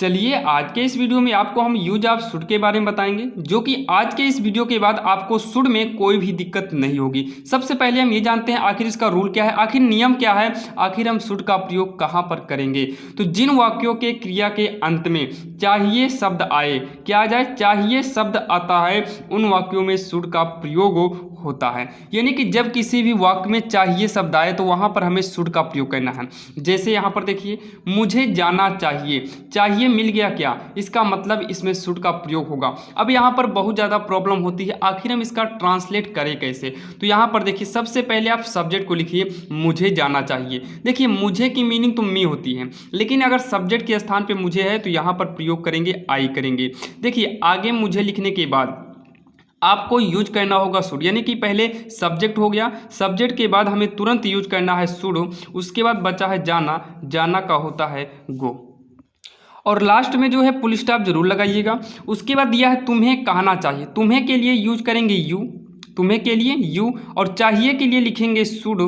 चलिए आज के इस वीडियो में आपको हम यूज ऑफ शुड के बारे में बताएंगे, जो कि आज के इस वीडियो के बाद आपको शुड में कोई भी दिक्कत नहीं होगी। सबसे पहले हम ये जानते हैं आखिर इसका रूल क्या है, आखिर नियम क्या है, आखिर हम शुड का प्रयोग कहाँ पर करेंगे। तो जिन वाक्यों के क्रिया के अंत में चाहिए शब्द आए, क्या आ जाए, चाहिए शब्द आता है, उन वाक्यों में शुड का प्रयोग होता है। यानी कि जब किसी भी वाक्य में चाहिए शब्द आए तो वहाँ पर हमें शुड का प्रयोग करना है। जैसे यहाँ पर देखिए, मुझे जाना चाहिए, चाहिए मिल गया क्या, इसका मतलब इसमें शुड का प्रयोग होगा। अब यहाँ पर बहुत ज़्यादा प्रॉब्लम होती है, आखिर हम इसका ट्रांसलेट करें कैसे। तो यहाँ पर देखिए, सबसे पहले आप सब्जेक्ट को लिखिए, मुझे जाना चाहिए। देखिए मुझे की मीनिंग तो मी होती है, लेकिन अगर सब्जेक्ट के स्थान पे मुझे है तो यहाँ पर प्रयोग करेंगे आई करेंगे। देखिए आगे मुझे लिखने के बाद आपको यूज करना होगा शुड, यानी कि पहले सब्जेक्ट हो गया, सब्जेक्ट के बाद हमें तुरंत यूज करना है शुड। उसके बाद बचा है जाना, जाना का होता है गो, और लास्ट में जो है फुल स्टॉप जरूर लगाइएगा। उसके बाद दिया है तुम्हें कहना चाहिए, तुम्हें के लिए यूज करेंगे यू, तुम्हें के लिए यू, और चाहिए के लिए लिखेंगे शुड,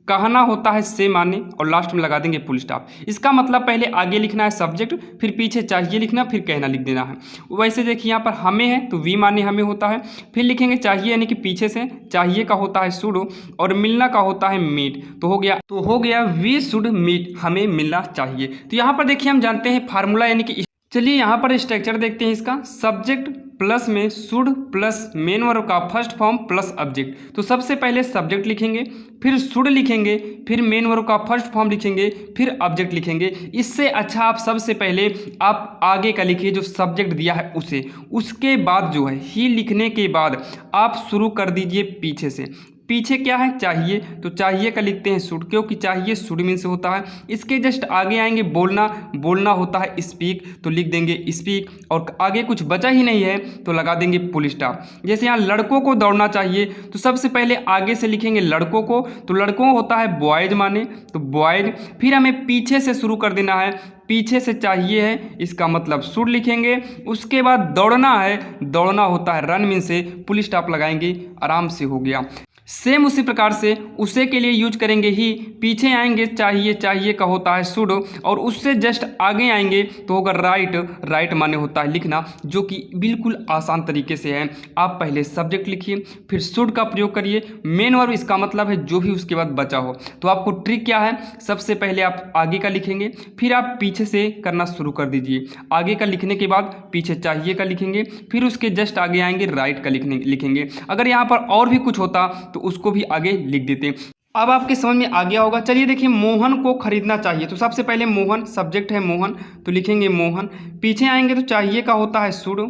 कहना होता है से माने, और लास्ट में लगा देंगे फुल स्टॉप। इसका मतलब पहले आगे लिखना है सब्जेक्ट, फिर पीछे चाहिए लिखना, फिर कहना लिख देना है। वैसे देखिए यहाँ पर हमें है तो वी माने हमें होता है, फिर लिखेंगे चाहिए यानी कि पीछे से चाहिए का होता है शुड, और मिलना का होता है मीट। तो हो गया वी शुड मीट, हमें मिलना चाहिए। तो यहाँ पर देखिए हम जानते हैं फार्मूला, यानी कि चलिए यहाँ पर स्ट्रक्चर देखते हैं इसका। सब्जेक्ट प्लस में शुड प्लस मेन वर्ब का फर्स्ट फॉर्म प्लस ऑब्जेक्ट। तो सबसे पहले सब्जेक्ट लिखेंगे, फिर शुड लिखेंगे, फिर मेन वर्ब का फर्स्ट फॉर्म लिखेंगे, फिर ऑब्जेक्ट लिखेंगे। इससे अच्छा आप सबसे पहले आप आगे का लिखिए जो सब्जेक्ट दिया है उसे, उसके बाद जो है ही लिखने के बाद आप शुरू कर दीजिए पीछे से। पीछे क्या है, चाहिए, तो चाहिए का लिखते हैं शुड, क्योंकि चाहिए शुड मीन से होता है। इसके जस्ट आगे आएंगे बोलना, बोलना होता है स्पीक, तो लिख देंगे स्पीक, और आगे कुछ बचा ही नहीं है तो लगा देंगे फुल स्टॉप। जैसे यहाँ लड़कों को दौड़ना चाहिए, तो सबसे पहले आगे से लिखेंगे लड़कों को, तो लड़कों होता है बॉयज माने, तो बॉयज। फिर हमें पीछे से शुरू कर देना है, पीछे से चाहिए है, इसका मतलब शुड लिखेंगे। उसके बाद दौड़ना है, दौड़ना होता है रन मीन से, फुल स्टॉप लगाएंगे, आराम से हो गया। सेम उसी प्रकार से उसे के लिए यूज करेंगे ही, पीछे आएंगे चाहिए, चाहिए का होता है शुड, और उससे जस्ट आगे आएंगे तो होगा राइट, राइट माने होता है लिखना, जो कि बिल्कुल आसान तरीके से है। आप पहले सब्जेक्ट लिखिए, फिर शुड का प्रयोग करिए, मेन वर्ब इसका मतलब है जो भी उसके बाद बचा हो। तो आपको ट्रिक क्या है, सबसे पहले आप आगे का लिखेंगे, फिर आप पीछे से करना शुरू कर दीजिए। आगे का लिखने के बाद पीछे चाहिए का लिखेंगे, फिर उसके जस्ट आगे आएंगे राइट का लिखेंगे। अगर यहाँ पर और भी कुछ होता तो उसको भी आगे लिख देते हैं। अब आपके समझ में आ गया होगा। चलिए देखिए, मोहन को खरीदना चाहिए, तो सबसे पहले मोहन, सब्जेक्ट है मोहन, तो लिखेंगे मोहन। पीछे आएंगे तो चाहिए का होता है शुड,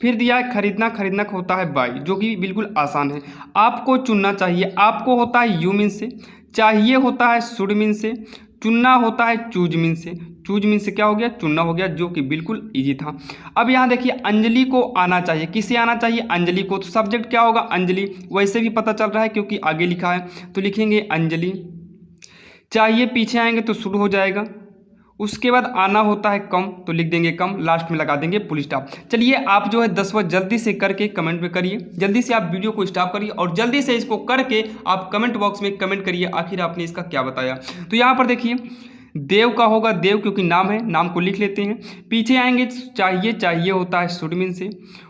फिर दिया है खरीदना, खरीदना का होता है बाई, जो कि बिल्कुल आसान है। आपको चुनना चाहिए, आपको होता है यू मीन से, चाहिए होता है शुड मीन से, चुनना होता है चूज मीन से, चूज मीन से क्या हो गया, चुनना हो गया, जो कि बिल्कुल इजी था। अब यहाँ देखिए, अंजलि को आना चाहिए, किसे आना चाहिए, अंजलि को, तो सब्जेक्ट क्या होगा, अंजलि। वैसे भी पता चल रहा है क्योंकि आगे लिखा है, तो लिखेंगे अंजलि। चाहिए पीछे आएंगे तो शुरू हो जाएगा, उसके बाद आना होता है कम, तो लिख देंगे कम, लास्ट में लगा देंगे फुल स्टॉप। चलिए आप जो है 10 बार जल्दी से करके कमेंट में करिए, जल्दी से आप वीडियो को स्टॉप करिए और जल्दी से इसको करके आप कमेंट बॉक्स में कमेंट करिए आखिर आपने इसका क्या बताया। तो यहाँ पर देखिए, देव का होगा देव, क्योंकि नाम है, नाम को लिख लेते हैं। पीछे आएंगे चाहिए, चाहिए होता है शुड मीन से।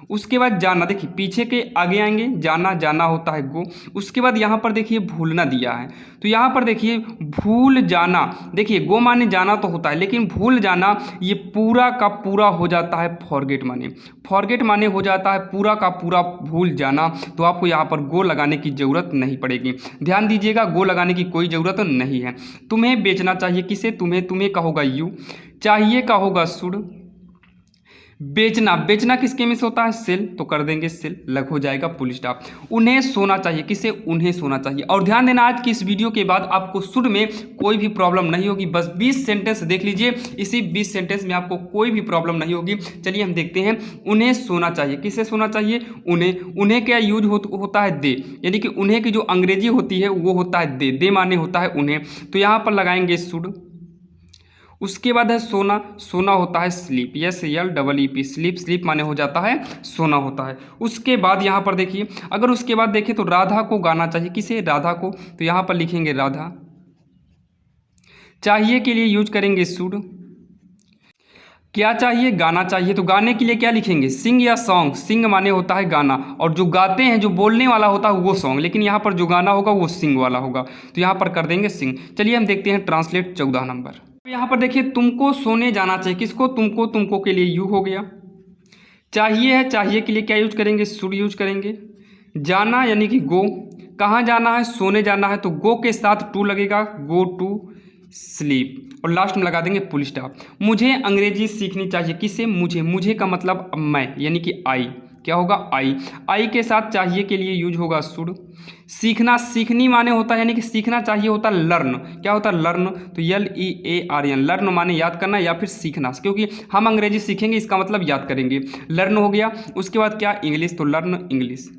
उसके बाद जाना, देखिए पीछे के आगे आएंगे जाना, जाना होता है गो। उसके बाद यहाँ पर देखिए भूलना दिया है, तो यहाँ पर देखिए भूल जाना, देखिए गो माने जाना तो होता है, लेकिन भूल जाना ये पूरा का पूरा हो जाता है फॉरगेट माने, फॉरगेट माने हो जाता है पूरा का पूरा भूल जाना। तो आपको यहाँ पर गो लगाने की ज़रूरत नहीं पड़ेगी, ध्यान दीजिएगा, गो लगाने की कोई ज़रूरत नहीं है। तुम्हें बेचना चाहिए, किसे, तुम्हें, तुम्हें का होगा यू, चाहिए का होगा शुड, बेचना, बेचना किसके में से होता है सेल, तो कर देंगे सेल, लग हो जाएगा फुल स्टॉप। उन्हें सोना चाहिए, किसे, उन्हें सोना चाहिए। और ध्यान देना, आज की इस वीडियो के बाद आपको शुड में कोई भी प्रॉब्लम नहीं होगी, बस 20 सेंटेंस देख लीजिए, इसी 20 सेंटेंस में आपको कोई भी प्रॉब्लम नहीं होगी। चलिए हम देखते हैं, उन्हें सोना चाहिए, किसे सोना चाहिए, उन्हें। उन्हें क्या यूज होता है दे, यानी कि उन्हें की जो अंग्रेजी होती है वो होता है दे, दे माने होता है उन्हें, तो यहाँ पर लगाएंगे शुड। उसके बाद है सोना, सोना होता है स्लीप, SLEEP, स्लीप, स्लीप माने हो जाता है सोना होता है। उसके बाद यहाँ पर देखिए, अगर उसके बाद देखें तो राधा को गाना चाहिए, किसे, राधा को, तो यहाँ पर लिखेंगे राधा। चाहिए के लिए यूज करेंगे शुड, क्या चाहिए? गाना चाहिए। तो गाने के लिए क्या लिखेंगे? सिंग या सॉन्ग। सिंग माने होता है गाना, और जो गाते हैं, जो बोलने वाला होता है वो सॉन्ग, लेकिन यहाँ पर जो गाना होगा वो सिंग वाला होगा, तो यहाँ पर कर देंगे सिंग। चलिए हम देखते हैं ट्रांसलेट 14 नंबर। यहाँ पर देखिए, तुमको सोने जाना चाहिए। किसको? तुमको। तुमको के लिए यू हो गया। चाहिए है, चाहिए के लिए क्या यूज करेंगे? शुड यूज करेंगे। जाना यानी कि गो। कहाँ जाना है? सोने जाना है, तो गो के साथ टू लगेगा, गो टू स्लीप, और लास्ट में लगा देंगे फुल स्टॉप। मुझे अंग्रेजी सीखनी चाहिए। किसे? मुझे। मुझे का मतलब मैं, यानी कि आई। क्या होगा? आई। आई के साथ चाहिए के लिए यूज होगा शुड। सीखना, सीखनी माने होता है, यानी कि सीखना चाहिए होता है लर्न। क्या होता है? लर्न। तो LEARN, लर्न माने याद करना या फिर सीखना, क्योंकि हम अंग्रेजी सीखेंगे इसका मतलब याद करेंगे। लर्न हो गया। उसके बाद क्या? इंग्लिश, तो लर्न इंग्लिश।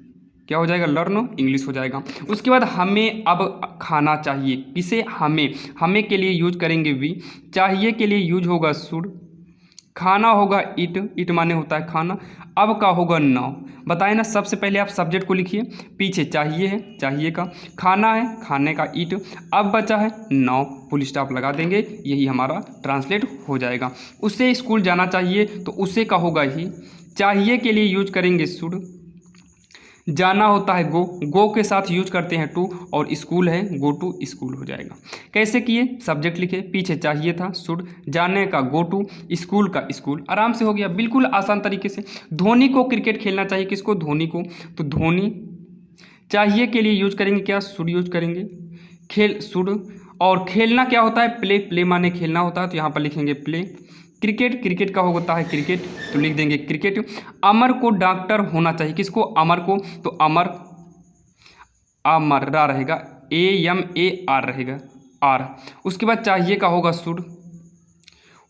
क्या हो जाएगा? लर्न इंग्लिश हो जाएगा। उसके बाद हमें अब खाना चाहिए। किसे? हमें। हमें के लिए यूज करेंगे वी। चाहिए के लिए यूज होगा शुड। खाना होगा इट। इट माने होता है खाना। अब का होगा नाउ। बताए ना, सबसे पहले आप सब्जेक्ट को लिखिए, पीछे चाहिए है, चाहिए का। खाना है, खाने का इट। अब बचा है नाउ, फुल स्टॉप लगा देंगे। यही हमारा ट्रांसलेट हो जाएगा। उसे स्कूल जाना चाहिए, तो उसे का होगा ही। चाहिए के लिए यूज करेंगे शुड। जाना होता है गो। गो के साथ यूज करते हैं टू, और स्कूल है, गो टू स्कूल हो जाएगा। कैसे किए? सब्जेक्ट लिखे, पीछे चाहिए था शुड, जाने का गो टू, स्कूल का स्कूल। आराम से हो गया, बिल्कुल आसान तरीके से। धोनी को क्रिकेट खेलना चाहिए। किसको? धोनी को। तो धोनी। चाहिए के लिए यूज करेंगे क्या? शुड यूज करेंगे। खेल शुड। और खेलना क्या होता है? प्ले। प्ले माने खेलना होता है, तो यहाँ पर लिखेंगे प्ले। क्रिकेट, क्रिकेट का होता है क्रिकेट, तो लिख देंगे क्रिकेट। अमर को डॉक्टर होना चाहिए। किसको? अमर को। तो अमर, अमर रा रहेगा, AMAR रहेगा, आर। उसके बाद चाहिए का होगा शुड।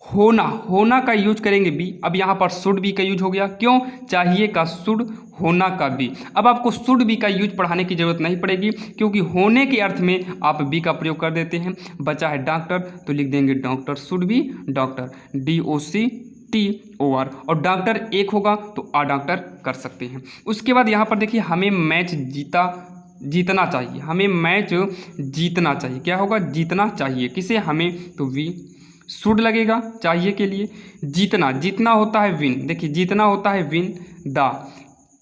होना, होना का यूज करेंगे बी। अब यहाँ पर शुड बी का यूज हो गया। क्यों? चाहिए का शुड, होना का बी। अब आपको शुड बी का यूज पढ़ाने की जरूरत नहीं पड़ेगी, क्योंकि होने के अर्थ में आप बी का प्रयोग कर देते हैं। बचा है डॉक्टर, तो लिख देंगे doctor, should be doctor, DOCTOR। और डॉक्टर एक होगा तो आ डॉक्टर कर सकते हैं। उसके बाद यहाँ पर देखिए, हमें मैच जीतना चाहिए। हमें मैच जीतना चाहिए। क्या होगा? जीतना चाहिए। किसे? हमें, तो वी। शुड लगेगा चाहिए के लिए। जीतना, जीतना होता है विन। देखिए, जीतना होता है विन द।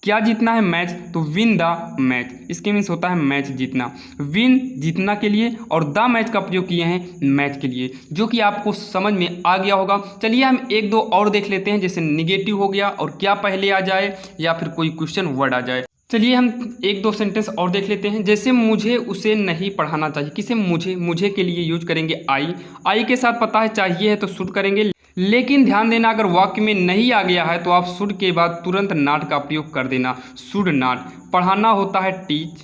क्या जीतना है? मैच, तो विन द मैच। इसके मीन्स होता है मैच जीतना। विन जीतना के लिए, और द मैच का प्रयोग किए हैं मैच के लिए, जो कि आपको समझ में आ गया होगा। चलिए हम एक दो और देख लेते हैं, जैसे निगेटिव हो गया, और क्या पहले आ जाए, या फिर कोई क्वेश्चन वर्ड आ जाए। चलिए हम एक दो सेंटेंस और देख लेते हैं, जैसे मुझे उसे नहीं पढ़ाना चाहिए। किसे? मुझे। मुझे के लिए यूज करेंगे आई। आई के साथ पता है चाहिए है, तो शुड करेंगे। लेकिन ध्यान देना, अगर वाक्य में नहीं आ गया है तो आप शुड के बाद तुरंत नॉट का प्रयोग कर देना। Should not. पढ़ाना होता है टीच,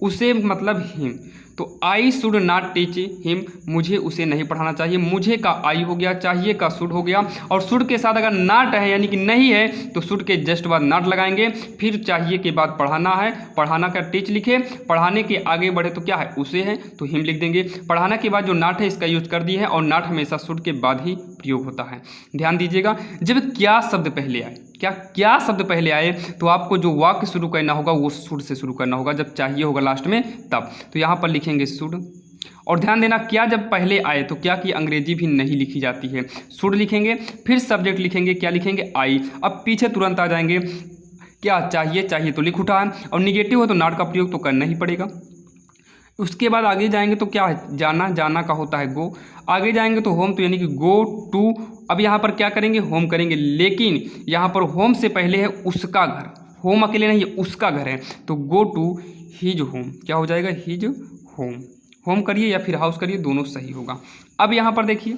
उसे मतलब हिम। तो I should not teach him, मुझे उसे नहीं पढ़ाना चाहिए। मुझे का आई हो गया, चाहिए का शुड हो गया, और शुड के साथ अगर नॉट है यानी कि नहीं है, तो शुड के जस्ट बाद नॉट लगाएंगे। फिर चाहिए के बाद पढ़ाना है, पढ़ाना का टीच लिखे। पढ़ाने के आगे बढ़े तो क्या है? उसे है, तो हिम लिख देंगे। पढ़ाना के बाद जो नॉट है इसका यूज कर दिए है, और नॉट हमेशा शुड के बाद ही प्रयोग होता है। ध्यान दीजिएगा, जब क्या शब्द पहले आए, क्या शब्द पहले आए, तो आपको जो वाक्य शुरू करना होगा वो शुड से शुरू करना होगा। जब चाहिए होगा लास्ट में तब, तो यहाँ पर लिखेंगे शुड। और ध्यान देना, क्या जब पहले आए तो क्या की अंग्रेजी भी नहीं लिखी जाती है। शुड लिखेंगे, फिर सब्जेक्ट लिखेंगे, क्या लिखेंगे? आई। अब पीछे तुरंत आ जाएंगे, क्या चाहिए? चाहिए तो लिख उठा है, और निगेटिव हो तो नॉट का प्रयोग तो करना ही पड़ेगा। उसके बाद आगे जाएंगे तो क्या है? जाना। जाना का होता है गो। आगे जाएंगे तो होम, तो यानी कि गो टू। अब यहाँ पर क्या करेंगे? होम करेंगे, लेकिन यहाँ पर होम से पहले है उसका घर। होम अकेले नहीं है, उसका घर है, तो गो टू हिज होम। क्या हो जाएगा? His home. होम करिए या फिर हाउस करिए, दोनों सही होगा। अब यहाँ पर देखिए,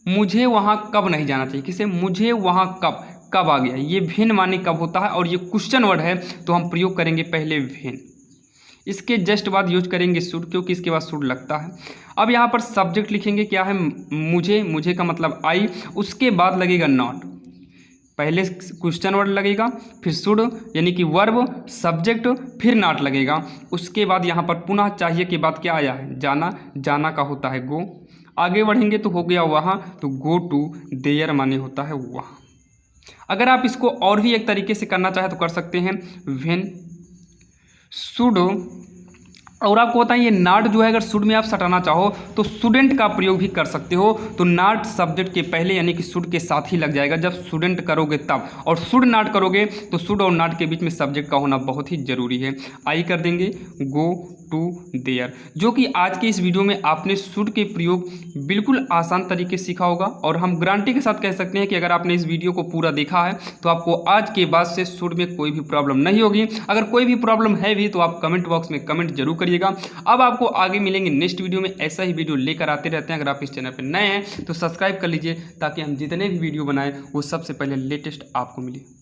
मुझे वहाँ कब नहीं जाना चाहिए। किसे? मुझे वहाँ कब। कब आ गया, ये वेन माने कब होता है, और ये क्वेश्चन वर्ड है, तो हम प्रयोग करेंगे पहले वेन। इसके जस्ट बाद यूज करेंगे शुड, क्योंकि इसके बाद शुड लगता है। अब यहाँ पर सब्जेक्ट लिखेंगे, क्या है? मुझे। मुझे का मतलब आई। उसके बाद लगेगा नॉट। पहले क्वेश्चन वर्ड लगेगा, फिर शुड यानी कि वर्ब, सब्जेक्ट, फिर नॉट लगेगा। उसके बाद यहाँ पर पुनः चाहिए के बाद क्या आया है? जाना। जाना का होता है गो। आगे बढ़ेंगे तो हो गया वहाँ, तो गो टू देयर माने होता है वहाँ। अगर आप इसको और भी एक तरीके से करना चाहे तो कर सकते हैं। व्हेन शुड और आपको बताएं ये नाट जो है अगर शुड में आप सटाना चाहो तो स्टूडेंट का प्रयोग भी कर सकते हो। तो नाट सब्जेक्ट के पहले यानी कि शुड के साथ ही लग जाएगा जब स्टूडेंट करोगे तब, और शुड नाट करोगे तो शुड और नाट के बीच में सब्जेक्ट का होना बहुत ही जरूरी है। आई कर देंगे गो टू देयर, जो कि आज के इस वीडियो में आपने शुड के प्रयोग बिल्कुल आसान तरीके से सीखा होगा। और हम गारंटी के साथ कह सकते हैं कि अगर आपने इस वीडियो को पूरा देखा है तो आपको आज के बाद से शुड में कोई भी प्रॉब्लम नहीं होगी। अगर कोई भी प्रॉब्लम है भी तो आप कमेंट बॉक्स में कमेंट जरूर करिएगा। अब आपको आगे मिलेंगे नेक्स्ट वीडियो में, ऐसा ही वीडियो लेकर आते रहते हैं। अगर आप इस चैनल पर नए हैं तो सब्सक्राइब कर लीजिए ताकि हम जितने भी वीडियो बनाएं वो सबसे पहले लेटेस्ट आपको मिले।